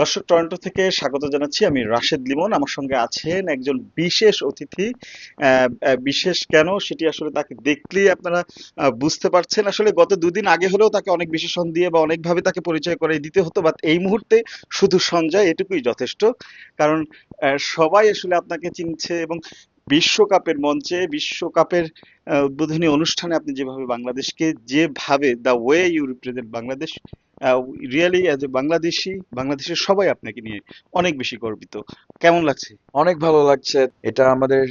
দর্শক, টরন্টো থেকে স্বাগত জানাচ্ছি। আমি রাশেদ লিমন। আমার সঙ্গে আছেন একজন বিশেষ অতিথি। বিশেষ কেন সেটি আসলে তাকে দেখলেই আপনারা বুঝতে পারছেন। আসলে গত দুদিন আগে হলেও তাকে অনেক বিশেষণ দিয়ে বা অনেকভাবে তাকে পরিচয় করে দিতে হতো, বাট এই মুহূর্তে শুধু সঞ্জয় এটুকুই যথেষ্ট। কারণ সবাই আসলে আপনাকে চিনছে, এবং বিশ্বকাপের মঞ্চে, বিশ্বকাপের উদ্বোধনী অনুষ্ঠানে আপনি যেভাবে বাংলাদেশকে, যেভাবে the way you represent Bangladesh, really as a Bangladeshi, বাংলাদেশের সবাই আপনাকে নিয়ে অনেক বেশি গর্বিত। কেমন লাগছে? অনেক ভালো লাগছে। এটা আমাদের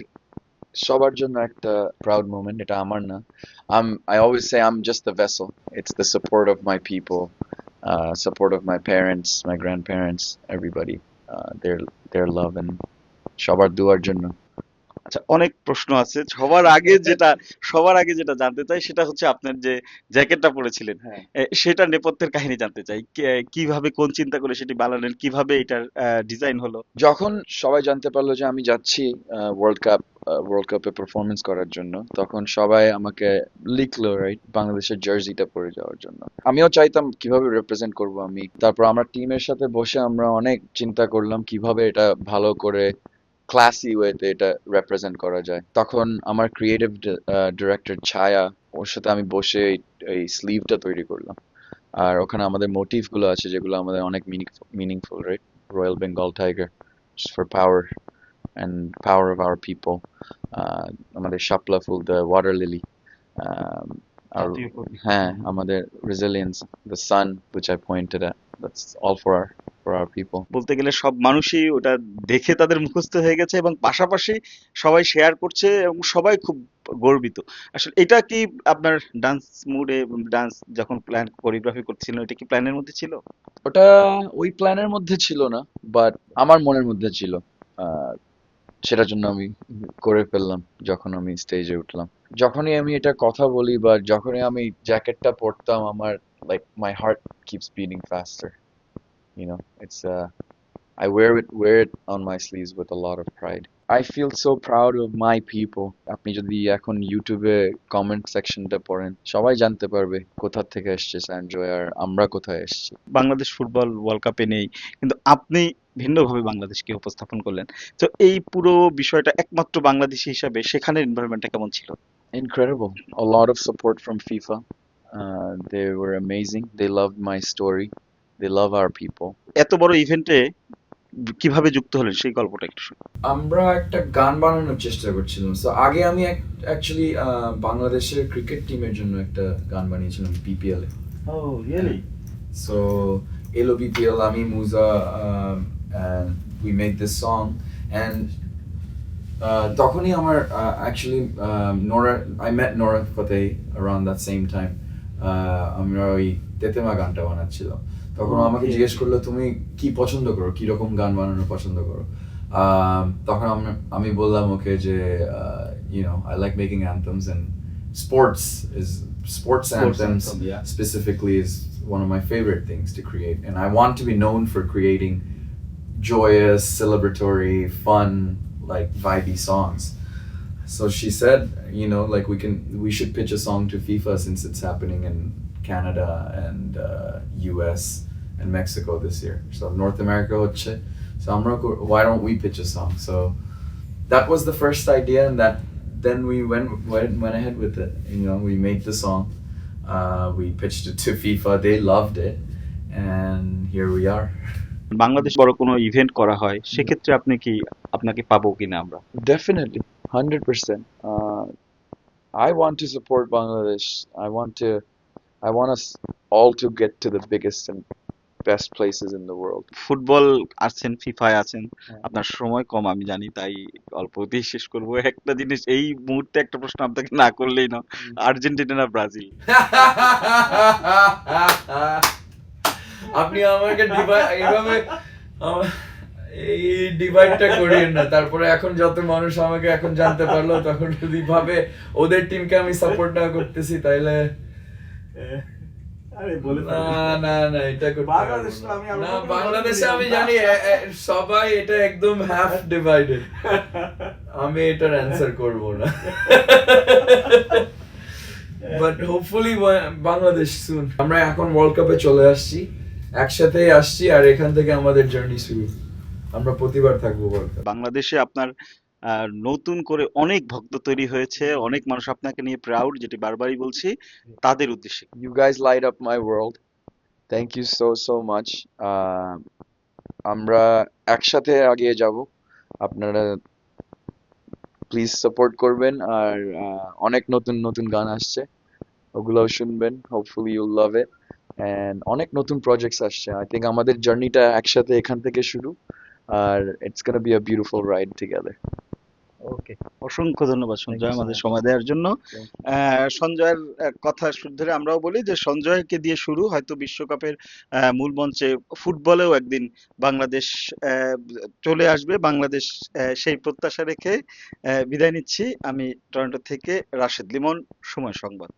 সবার জন্য একটা proud moment. এটা আমার না। I always say I'm just the vessel. It's the support of my people, support of my parents, my grandparents, everybody. Their love and সবার দুয়ার জন্য। আচ্ছা, অনেক প্রশ্ন আছে। সবার আগে যেটা জানতে চাই সেটা হচ্ছে আপনার যে জ্যাকেটটা পরেছিলেন, হ্যাঁ। সেটার নেপথ্যের কাহিনী জানতে চাই। কিভাবে, কোন চিন্তা করে সেটি বানালেন, কিভাবে এটার ডিজাইন হলো? যখন সবাই জানতে পারলো যে আমি যাচ্ছি ওয়ার্ল্ড কাপে পারফরমেন্স করার জন্য, তখন সবাই আমাকে লিখলো, রাইট, বাংলাদেশের জার্সিটা পরে যাওয়ার জন্য। আমিও চাইতাম কিভাবে রিপ্রেজেন্ট করব আমি। তারপর আমরা টিমের সাথে বসে আমরা অনেক চিন্তা করলাম কিভাবে এটা ভালো করে ক্লাসি ওয়েতে এটা রিপ্রেজেন্ট করা যায়। তখন আমার ক্রিয়েটিভ ডিরেক্টর ছায়া, ওর সাথে আমি বসে এই স্লিভটা তৈরি করলাম। আর ওখানে আমাদের মোটিভ গুলো আছে যেগুলো আমাদের অনেক meaningful, right? Royal Bengal tiger for power and power of our people. আমাদের শাপলা ফুল, the water lily. Um, আর জাতীয় প্রতীক। হ্যাঁ, আমাদের resilience, the sun which I pointed at. That's all for our people. বলতে গেলে সব মানুষই ওটা দেখে তাদের মুখস্থ হয়ে গেছে, এবং পাশাপাশি সবাই শেয়ার করছে এবং সবাই খুব গর্বিত। আসলে এটা কি আপনার ডান্স মুডে, ডান্স যখন প্ল্যান কোরিওগ্রাফি করছিলেন, এটা কি প্ল্যানের মধ্যে ছিল? ওটা ওই প্ল্যানের মধ্যে ছিল না, বাট আমার মনের মধ্যে ছিল। আহ, সেটার জন্য আমি করে ফেললাম যখন আমি স্টেজে উঠলাম। যখনই আমি এটা কথা বলি বা যখনই আমি জ্যাকেটটা পরতাম, আমার like my heart keeps beating faster. It's I wear it on my sleeves with a lot of pride. I feel so proud of my people. আপনি যদি এখন ইউটিউবে কমেন্ট সেকশনটা পড়েন, সবাই জানতে পারবে কোথা থেকে এসেছে সঞ্জয় আর আমরা কোথায় এসেছি। বাংলাদেশ ফুটবল ওয়ার্ল্ড কাপে নেই, কিন্তু আপনি ভিন্নভাবে বাংলাদেশকে উপস্থাপন করলেন। তো এই পুরো বিষয়টা একমাত্র বাংলাদেশী হিসাবে সেখানের এনভায়রনমেন্টটা কেমন ছিল? Incredible. A lot of support from FIFA. They were amazing. They loved my story. They love our people. এত বড় ইভেন্টে কিভাবে যুক্ত হলেন সেই গল্পটা একটু শুনি। আমরা একটা গান বানানোর চেষ্টা করছিলাম। সো আগে আমি অ্যাকচুয়ালি বাংলাদেশের ক্রিকেট টিমের জন্য একটা গান বানিয়েছিলাম বিপিএল এ। Oh, really? সো এলো বিপিএল, আমি মুজা, and we made this song, and তখনই আমার actually Nora, I met Nora Fateh around that same time. আমরা ওই তেতেমা গানটা বানাচ্ছিলাম। তখন ও আমাকে Okay. জিজ্ঞেস করলো, তুমি কি পছন্দ করো, কি রকম গান বানানো পছন্দ করো? তখন আমি বললাম ওকে যে I like making anthems, and sports sports anthems anthem, yeah. specifically is one of my favorite things to create, and I want to be known for creating joyous, celebratory, fun, like vibey songs. So she said, like we should pitch a song to FIFA since it's happening in Canada and US and Mexico this year. So North America হচ্ছে. So why don't we pitch a song? So that was the first idea, and then we went ahead with it. We made the song. We pitched it to FIFA. They loved it, and here we are. Bangladesh বড় কোনো event করা হয়, সেক্ষেত্রে আপনাকে পাবো কিনা আমরা? Definitely, 100%. I want to support Bangladesh. I want us all to get to the biggest and best places in the world. Football আছেন, ফিফায় আছেন, হ্যাঁ। আপনার সময় কম আমি জানি, তাই অল্পতেই শেষ করব। একটা জিনিস, এই মুহূর্তে একটা প্রশ্ন আপনাকে না করলেই না, আর্জেন্টিনা না ব্রাজিল? আপনি আমাকে এইভাবে এই ডিভাইডটা করিয়েন না। তারপরে এখন যত মানুষ আমাকে এখন জানতে পারলো, তখন যদি ভাবে ওদের টিমকে আমি সাপোর্ট না করতেছি, তাইলে না এটা করতে পারবো না। না, বাংলাদেশে আমি জানি সবাই এটা একদম হাফ ডিভাইডেড। আমি এটার অ্যান্সার করব না। বাট হোপফুলি বাংলাদেশ সুন। আমরা এখন ওয়ার্ল্ড কাপে চলে আসছি, একসাথেই আসছি আর এখান থেকে আমাদের জার্নি শুরু। আমরা প্রতিবার থাকবো ওয়ার্ল্ড কাপ। বাংলাদেশে আপনার নতুন করে অনেক ভক্ত তৈরি হয়েছে, অনেক মানুষ আপনাকে নিয়ে প্রাউড, যেটি বারবারই বলছি, তাদের উদ্দেশ্যে। You guys light up my world. Thank you so much. আমরা একসাথে এগিয়ে যাব। আপনারা প্লিজ সাপোর্ট করবেন আর অনেক নতুন নতুন গান আসছে, ওগুলোও শুনবেন। Hopefully Yule love it. And অনেক নতুন প্রজেক্টস আসছে। আই থিংক আমাদের জার্নিটা একসাথে এখান থেকে শুরু, আর it's gonna be a beautiful ride together. Okay, অসংখ্য ধন্যবাদ Thank সঞ্জয় you so আমাদের much. সময় দেওয়ার জন্য। Thank সঞ্জয়ের কথা ধরে আমরাও বলি যে সঞ্জয়কে দিয়ে শুরু, হয়তো বিশ্বকাপের মূল মঞ্চে ফুটবলেও একদিন বাংলাদেশ আহ, চলে আসবে। বাংলাদেশ সেই প্রত্যাশা রেখে বিদায় নিচ্ছি। আমি টরন্টো থেকে রাশেদ লিমন, সময় সংবাদ।